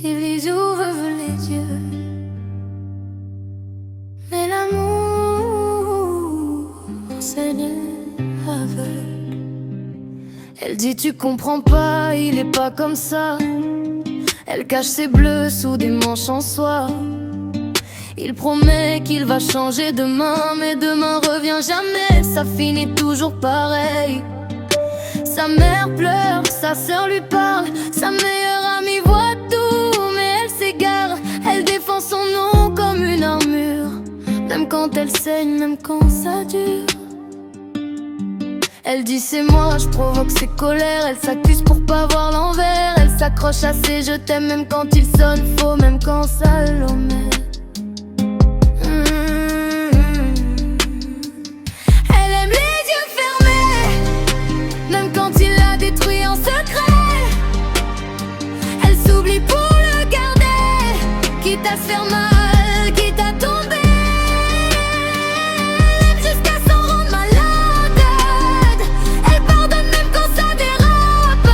il les ouvre les yeux. Mais l'amour, c'est aveugle. Elle dit tu comprends pas, il est pas comme ça. Elle cache ses bleus sous des manches en soie. Il promet qu'il va changer demain, mais demain revient jamais, ça finit toujours pareil. Sa mère pleure, sa sœur lui parle, sa meilleure amie voit tout, mais elle s'égare. Elle défend son nom comme une armure, même quand elle saigne, même quand ça dure. Elle dit c'est moi, je provoque ses colères. Elle s'accuse pour pas voir l'envers. Elle s'accroche à ses je t'aime même quand il sonne faux, même quand ça l'omet. Détruit en secret, elle s'oublie pour le garder, quitte à se faire mal, quitte à tomber, jusqu'à s'en rendre malade. Elle pardonne même quand ça dérape.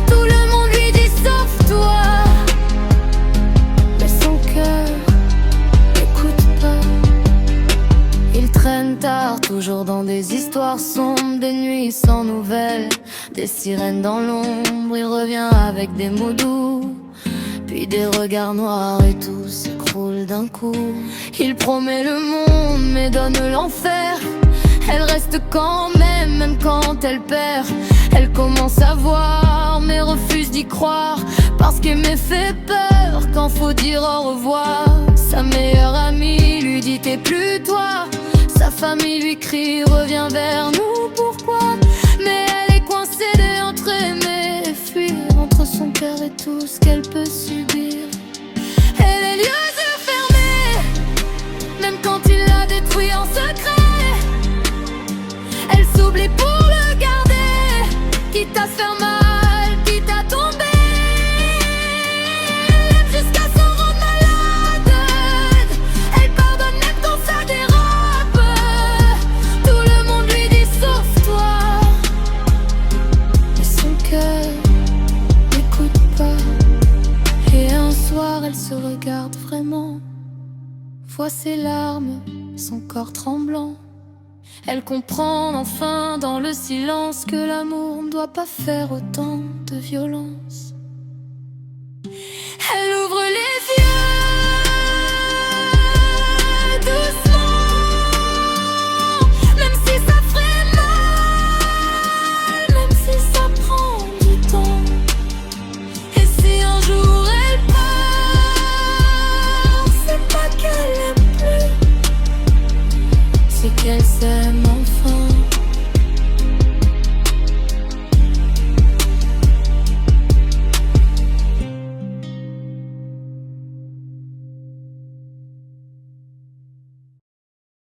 Tout le monde lui dit sauf toi, mais son cœur n'écoute pas. Il traîne tard, toujours dans des histoires sombres, des nuits sans nouvelles, des sirènes dans l'ombre. Il revient avec des mots doux, puis des regards noirs, et tout s'écroule d'un coup. Il promet le monde mais donne l'enfer. Elle reste quand même, même quand elle perd. Elle commence à voir mais refuse d'y croire, parce qu'aimer fait peur quand faut dire au revoir. Sa meilleure amie lui dit t'es plus toi. Sa famille lui crie reviens vers nous, pourquoi? Mais elle est coincée entre aimer et fuir, entre son cœur et tout ce qu'elle peut subir. Elle est les yeux fermés, même quand il l'a détruit en secret. Elle s'oublie pour le garder, quitte à se faire mal, quitte à tomber, jusqu'à s'en rendre malade. Elle pardonne même quand ça dérape. Tout le monde lui dit sauf toi, mais son cœur n'écoute pas. Et un soir elle se regarde vraiment, voit ses larmes, son corps tremblant. Elle comprend enfin dans le silence que l'amour ne doit pas faire autant de violence.